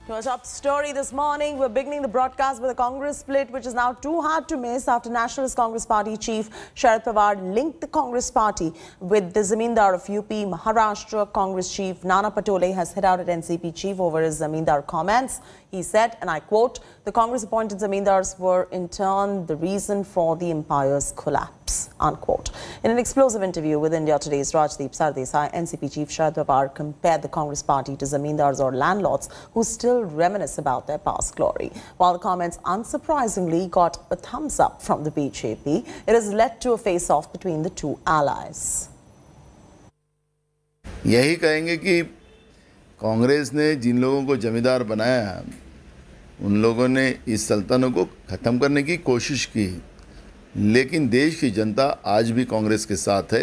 To our top story this morning, we're beginning the broadcast with a Congress split, which is now too hard to miss after Nationalist Congress Party chief Sharad Pawar linked the Congress party with the Zamindar of UP. Maharashtra Congress chief Nana Patole has hit out at NCP chief over his Zamindar comments. He said, and I quote, "The Congress-appointed Zamindars were in turn the reason for the empire's collapse," unquote. In an explosive interview with India Today's Rajdeep Sardesai, NCP chief Sharad Pawar compared the Congress party to Zamindars or landlords who still reminisce about their past glory. While the comments unsurprisingly got a thumbs up from the BJP, it has led to a face-off between the two allies. यही कहेंगे कि कांग्रेस ने जिन लोगों को जमींदार बनाया उन लोगों ने इस सल्तनत को ख़त्म करने की कोशिश की, लेकिन देश की जनता आज भी कांग्रेस के साथ है.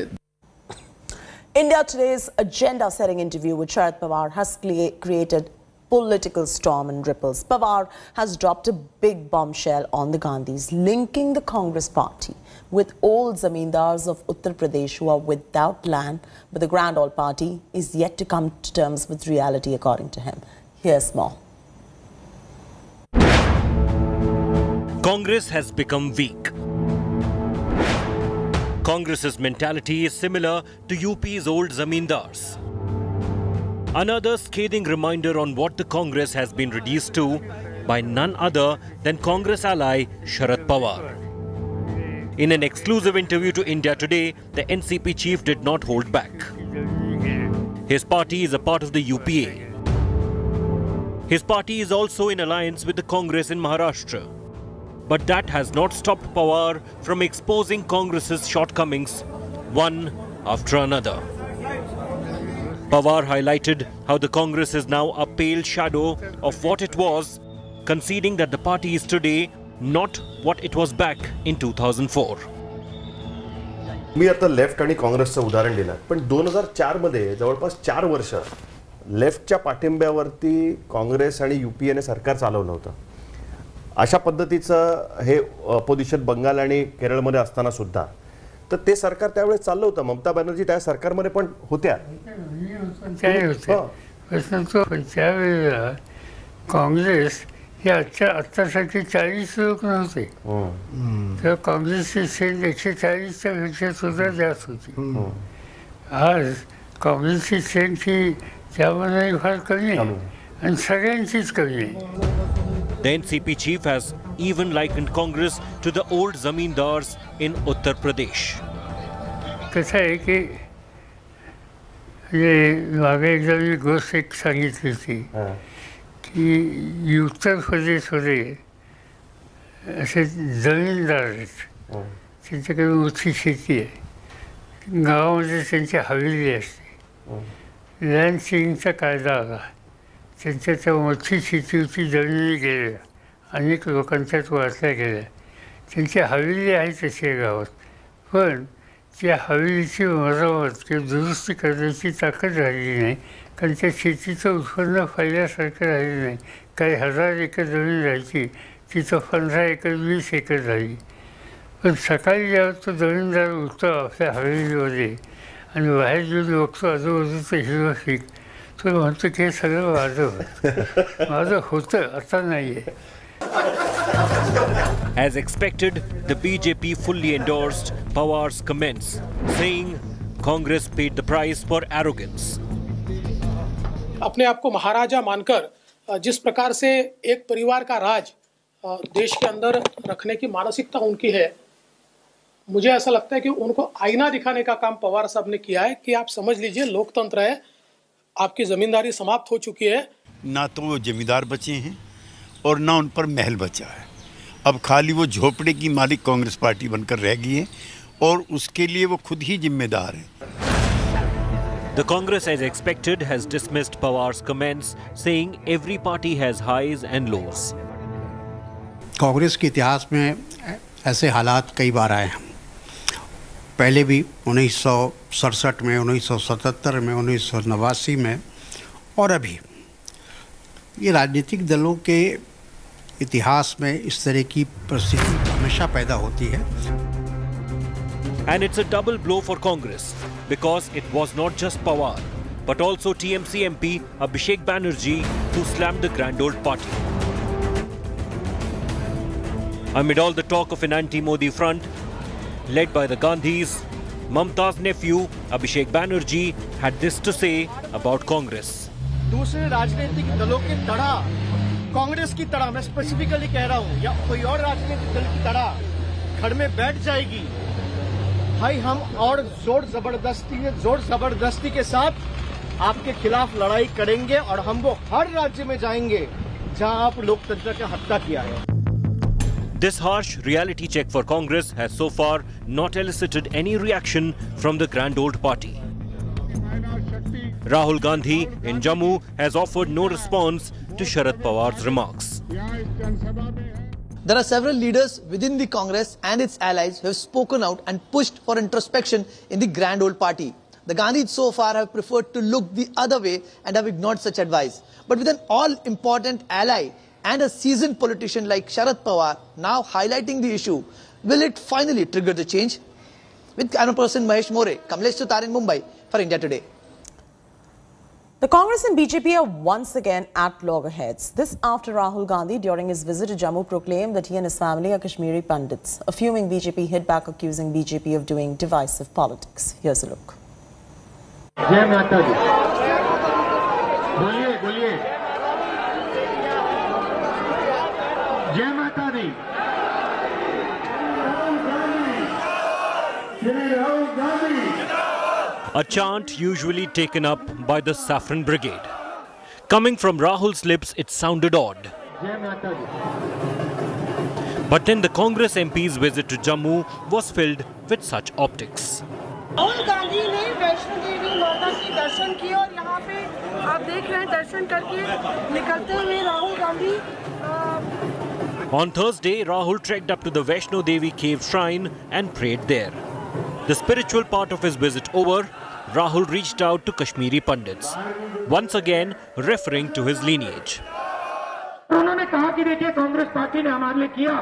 India Today's agenda-setting interview with Sharad Pawar has created political storm and ripples. Pawar has dropped a big bombshell on the Gandhis, linking the Congress party with old zamindars of Uttar Pradesh who are without land, but the Grand Old Party is yet to come to terms with reality, according to him. Here's more. Congress has become weak. Congress's mentality is similar to UP's old zamindars. Another scathing reminder on what the Congress has been reduced to by none other than Congress ally Sharad Pawar. In an exclusive interview to India Today, the NCP chief did not hold back. His party is a part of the UPA. His party is also in alliance with the Congress in Maharashtra. But that has not stopped Pawar from exposing Congress's shortcomings, one after another. Pawar highlighted how the Congress is now a pale shadow of what it was, conceding that the party is today not what it was back in 2004. मी आता left आणि काँग्रेसचं उदाहरण दिलं, पण 2004 मध्ये जवळपास 4 वर्ष लेफ्टच्या पाठिंब्यावरती काँग्रेस आणि यूपीएने सरकार चालवलं होतं. अशा पद्धतीचं हे अपोजिशन बंगाल आणि केरळमध्ये असताना सुद्धा तर ते सरकार त्यावेळेस चाललं होतं. ममता बॅनर्जी त्या सरकारमध्ये पण होत्या. त्यावेळेला काँग्रेस हे आत्तासाठी 40 लोक नव्हते. तेव्हा काँग्रेसची सेंट 140च्या पेक्षा सुद्धा जास्त होती. आज काँग्रेसची सेंट ही त्यामध्ये फार कमी आहे आणि सगळ्यांचीच कमी आहे. The NCP chief has even likened Congress to the old zamindars in Uttar Pradesh. कसं आहे की मागे एकदा मी गोष्ट एक सांगितली होती की उत्तर प्रदेशमध्ये असे जमीनदार आहेत, त्यांच्याकडे मोठी शेती आहे, गावामध्ये त्यांची हवेली असते. लँड सीलिंगचा कायदा आला, त्यांच्या त्या मोठी शेती होती, जमिनी गेल्या, अनेक लोकांच्यात वाचल्या गेल्या. त्यांची हवेली आहे तशी गावात, पण त्या हवेलीची मरामत किंवा दुरुस्ती करण्याची ताकद राहिली नाही, कारण त्या शेतीचं उत्पन्न पहिल्यासारखं राहिलं नाही. काही 1000 एकर जमीन राहायची, तिथं 15 एकर 20 एकर झाली. पण सकाळी जेव्हा तो जमीनदार उठतो आपल्या हवेलीमध्ये आणि बाहेर जेव्हा बघतो आजूबाजूचं हिरवं पीक, तो म्हणतो की हे सगळं माझं होतं, आता नाही आहे. As expected, the BJP fully endorsed Pawar's comments, saying Congress paid the price for arrogance. अपने आप को महाराजा मानकर जिस प्रकार से एक परिवार का राज देश के अंदर रखने की मानसिकता उनकी है, मुझे ऐसा लगता है कि उनको आईना दिखाने का काम पवार साहब ने किया है कि आप समझ लीजिए लोकतंत्र है, आपकी जमींदारी समाप्त हो चुकी है. ना तो वो जमींदार बचे हैं और ना उन पर महल बचा है. अब खाली वो झोपड़े की मालिक कांग्रेस पार्टी बनकर रह गई है और उसके लिए वो खुद ही जिम्मेदार है. The Congress, as expected, has dismissed Pawar's comments, saying every party has highs and lows. Congress के इतिहास में ऐसे हालात कई बार आए हैं. पहले भी 1967 में, 1977 में, 1989 में और अभी. ये राजनीतिक दलों के इतिहास में इस तरह की परिस्थिति हमेशा पैदा होती है. And it's a double blow for Congress, because it was not just Pawar. but also TMC MP Abhishek Banerjee, who slammed the grand old party. Amid all the talk of an anti-Modi front, led by the Gandhis, Mamta's nephew Abhishek Banerjee had this to say about Congress. दूसरे राजनीतिक दलों की तरह कांग्रेस की तरह मैं specifically कह रहा हूँ या कोई और राजनीतिक दल की तरह घर में बैठ जाएगी, भाई हम और जोर जबरदस्ती के साथ आपके खिलाफ लड़ाई करेंगे और हम वो हर राज्य में जाएंगे जहां आप लोकतंत्र की हत्या किया है. This harsh reality check for Congress has so far not elicited any reaction from the grand old party. Rahul Gandhi in Jammu has offered no response to Sharad Pawar's remarks. There are several leaders within the Congress and its allies who have spoken out and pushed for introspection in the grand old party. The Gandhis so far have preferred to look the other way and have ignored such advice. But with an all-important ally and a seasoned politician like Sharad Pawar now highlighting the issue, will it finally trigger the change? With camera person Mahesh More, Kamlesh Sutar in Mumbai for India Today. The Congress and BJP are once again at loggerheads. This after Rahul Gandhi, during his visit to Jammu, proclaimed that he and his family are Kashmiri Pandits. A fuming BJP hit back, accusing BJP of doing divisive politics. Here's a look. जय माता दी. बोलिए बोलिए. जय माता दी. A chant usually taken up by the Saffron Brigade. Coming from Rahul's lips, it sounded odd. जय माता दी. But then the Congress MP's visit to Jammu was filled with such optics. Rahul Gandhi ने वैष्णो देवी माता के दर्शन किए और यहाँ पे आप देख रहे हैं दर्शन करके निकलते हुए Rahul Gandhi. On Thursday, Rahul trekked up to the Vaishno Devi cave shrine and prayed there. The spiritual part of his visit over, Rahul reached out to Kashmiri Pandits, once again referring to his lineage. उन्होंने कहा कि देखिए Congress party ने हमारे लिए किया,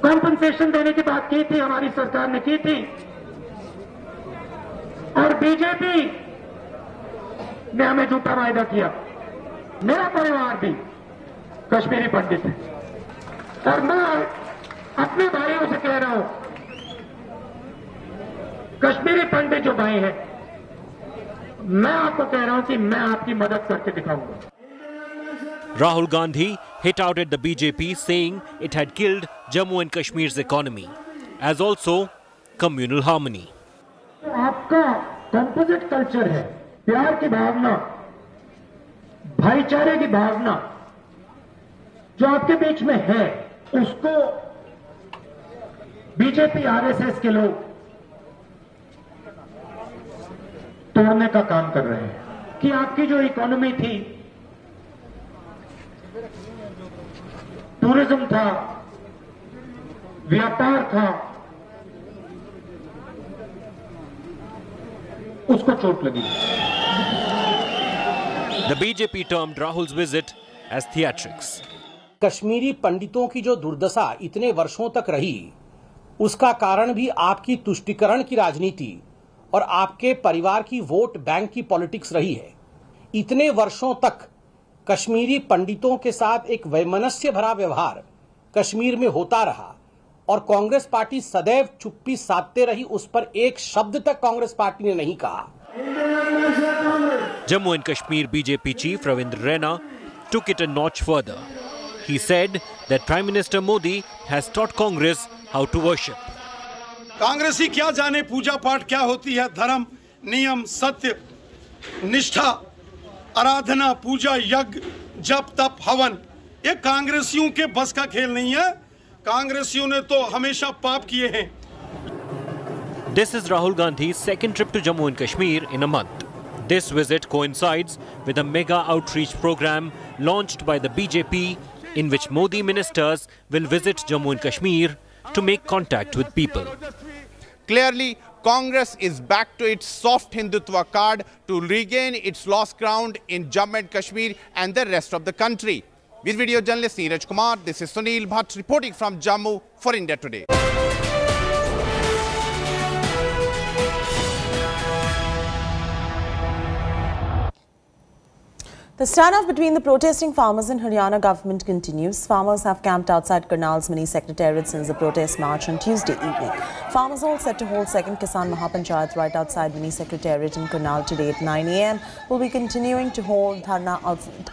compensation देने की बात की थी, हमारी सरकार ने की थी, और बीजेपी ने हमें झूठा वायदा किया. मेरा परिवार भी कश्मीरी पंडित है और मैं अपने भाइयों से कह रहा हूं, कश्मीरी पंडित जो भाई हैं, मैं आपको कह रहा हूं कि मैं आपकी मदद करके दिखाऊंगा. Rahul Gandhi hit out at the BJP, saying it had killed Jammu and Kashmir's economy, as also communal harmony. आपका कंपोजिट कल्चर है, प्यार की भावना, भाईचारे की भावना जो आपके बीच में है, उसको बीजेपी आरएसएस के लोग तोड़ने का काम कर रहे हैं. कि आपकी जो इकोनॉमी थी, टूरिज्म था, व्यापार था, उसको चोट लगी. The BJP termed Rahul's visit as theatrics. Kashmiri पंडितों की जो दुर्दशा इतने वर्षों तक रही, उसका कारण भी आपकी तुष्टीकरण की राजनीति और आपके परिवार की वोट बैंक की पॉलिटिक्स रही है. इतने वर्षों तक कश्मीरी पंडितों के साथ एक वैमनस्य भरा व्यवहार कश्मीर में होता रहा और कांग्रेस पार्टी सदैव चुप्पी साधते रही. उस पर एक शब्द तक कांग्रेस पार्टी ने नहीं कहा. Jammu and Kashmir BJP chief Ravindra Rana took it a notch further. He said that Prime Minister Modi has taught Congress how to worship. कांग्रेसी क्या जाने पूजा पाठ क्या होती है, धर्म, नियम, सत्य, निष्ठा, आराधना, पूजा, यज्ञ, जप, तप, हवन. ये कांग्रेसियों के बस का खेल नहीं है. कांग्रेसियों ने तो हमेशा पाप किए हैं. This is Rahul Gandhi's second trip to Jammu and Kashmir in a month. This visit coincides with a mega outreach program launched by the BJP, in which Modi ministers will visit Jammu and Kashmir to make contact with people. Clearly, Congress is back to its soft Hindutva card to regain its lost ground in Jammu and Kashmir and the rest of the country. With video journalist Neeraj Kumar, this is Sunil Bhatt reporting from Jammu for India Today. The standoff between the protesting farmers and Haryana government continues. Farmers have camped outside Karnal's mini secretariat since the protest march on Tuesday evening. Farmers all set to hold second Kisan Mahapanchayat right outside mini secretariat in Karnal today at 9 a.m. will be continuing to hold dharna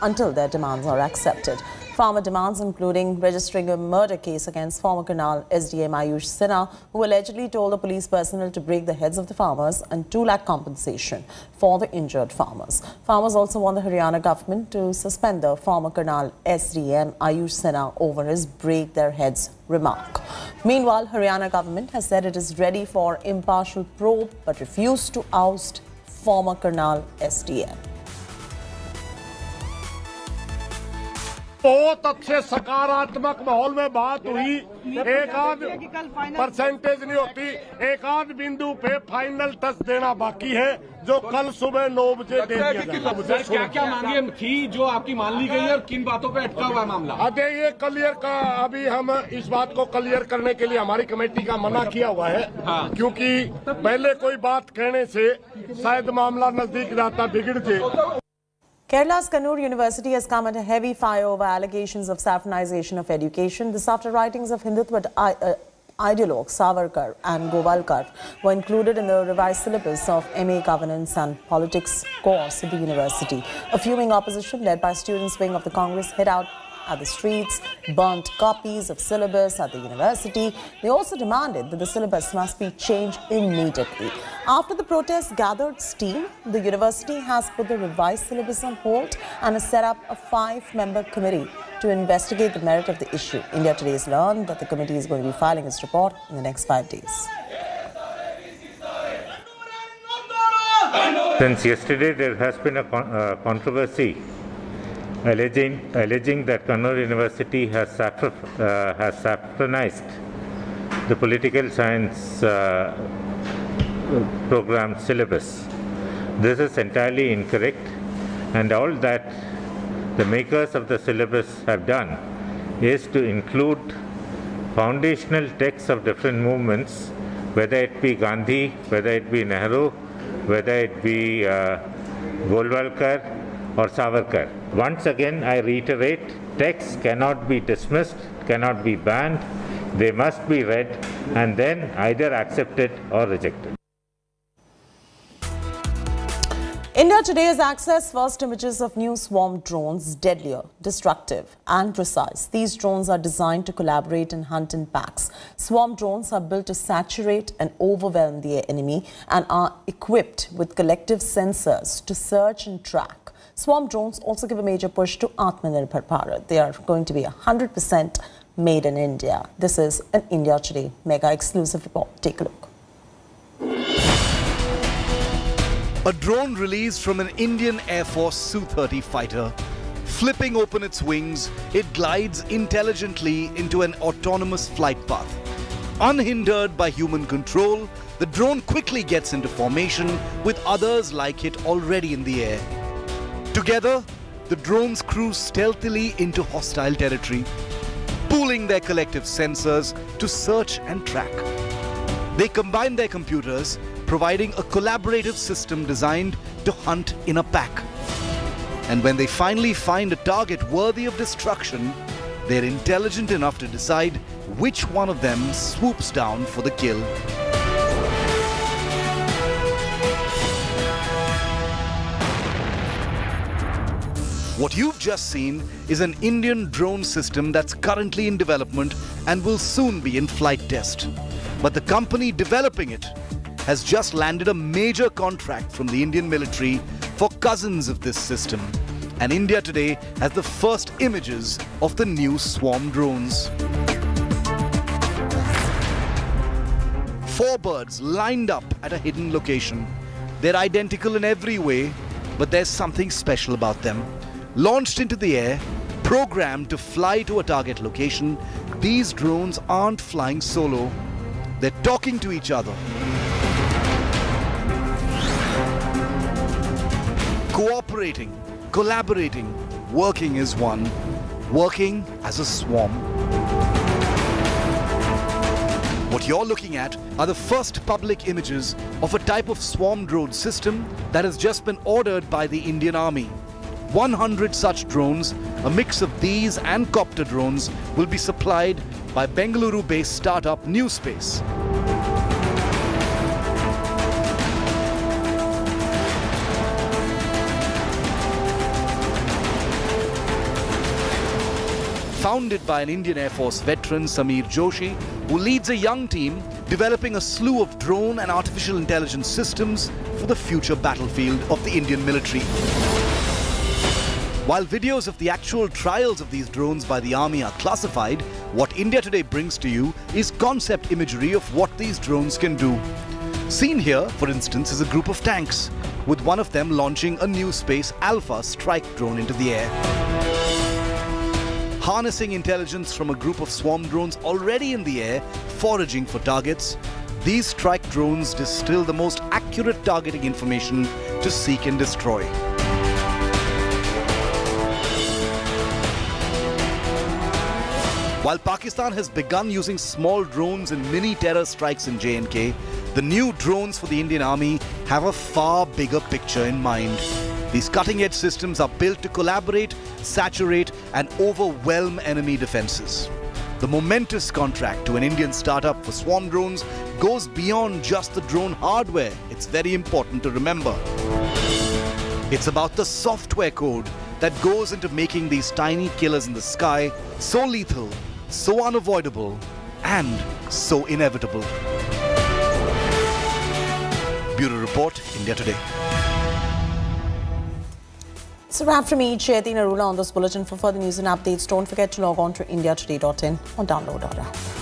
until their demands are accepted. Farmer demands including registering a murder case against former Karnal SDM Ayush Sinha, who allegedly told the police personnel to break the heads of the farmers, and 2 lakh compensation for the injured farmers. Farmers also want the Haryana government to suspend the former Karnal SDM Ayush Sinha over his break their heads remark. Meanwhile, Haryana government has said it is ready for impartial probe but refused to oust former Karnal SDM. बहुत अच्छे सकारात्मक माहौल में बात हुई। एक आध percentage नहीं होती, एक आध बिंदु पे फाइनल टच देना बाकी है, जो कल सुबह 9 बजे दे दिया जाएगा। क्या क्या मांगे थी जो आपकी मान ली गई और किन बातों पे अटका हुआ मामला? अरे ये क्लियर का अभी हम इस बात को क्लियर करने के लिए हमारी कमेटी का मना किया हुआ है। हाँ। क्योंकि पहले कोई बात कहने से शायद मामला नजदीक जाता बिगड़ जाए। Kerala's Kannur University has come under heavy fire over allegations of saffronization of education. This after writings of Hindutva ideologues Savarkar and Govalkar were included in the revised syllabus of MA Governance and Politics course at the university. A fuming opposition led by students wing of the Congress hit out at the streets, burnt copies of syllabus at the university. They also demanded that the syllabus must be changed immediately. After the protests gathered steam, the university has put the revised syllabus on hold and has set up a 5-member committee to investigate the merit of the issue. India Today has learned that the committee is going to be filing its report in the next 5 days. Since yesterday, there has been a controversy alleging that Kannur University has saffronized the political science program syllabus. This is entirely incorrect, and all that the makers of the syllabus have done is to include foundational texts of different movements, whether it be Gandhi, whether it be Nehru, whether it be Golwalkar or Savarkar. Once again, I reiterate, texts cannot be dismissed, cannot be banned. They must be read and then either accepted or rejected. India Today has accessed first images of new swarm drones, deadlier, destructive and precise. These drones are designed to collaborate and hunt in packs. Swarm drones are built to saturate and overwhelm the enemy and are equipped with collective sensors to search and track. Swarm drones also give a major push to Atmanirbhar Bharat. They are going to be 100% made in India. This is an India Today mega exclusive report. Take a look. A drone released from an Indian Air Force Su-30 fighter. Flipping open its wings, it glides intelligently into an autonomous flight path. Unhindered by human control, the drone quickly gets into formation with others like it already in the air. Together, the drones cruise stealthily into hostile territory, pooling their collective sensors to search and track. They combine their computers, providing a collaborative system designed to hunt in a pack. And when they finally find a target worthy of destruction, they're intelligent enough to decide which one of them swoops down for the kill. What you've just seen is an Indian drone system that's currently in development and will soon be in flight test. But the company developing it has just landed a major contract from the Indian military for cousins of this system. And India Today has the first images of the new swarm drones. 4 birds lined up at a hidden location. They're identical in every way, but there's something special about them. Launched into the air, programmed to fly to a target location, these drones aren't flying solo. They're talking to each other. Cooperating, collaborating, working as one, working as a swarm. What you're looking at are the first public images of a type of swarm drone system that has just been ordered by the Indian Army. 100 such drones, a mix of these and copter drones, will be supplied by Bengaluru-based startup Newspace. Founded by an Indian Air Force veteran, Samir Joshi, who leads a young team developing a slew of drone and artificial intelligence systems for the future battlefield of the Indian military. While videos of the actual trials of these drones by the army are classified, what India Today brings to you is concept imagery of what these drones can do. Seen here, for instance, is a group of tanks, with one of them launching a Newspace Alpha strike drone into the air. Harnessing intelligence from a group of swarm drones already in the air, foraging for targets, these strike drones distill the most accurate targeting information to seek and destroy. While Pakistan has begun using small drones in mini terror strikes in J&K, the new drones for the Indian Army have a far bigger picture in mind. These cutting-edge systems are built to collaborate, saturate and overwhelm enemy defenses. The momentous contract to an Indian startup for swarm drones goes beyond just the drone hardware. It's very important to remember. It's about the software code that goes into making these tiny killers in the sky so lethal, so unavoidable and so inevitable. Bureau Report, India Today. It's a wrap from me, Chaiti Narula, on this bulletin. For further news and updates, don't forget to log on to indiatoday.in or download our app.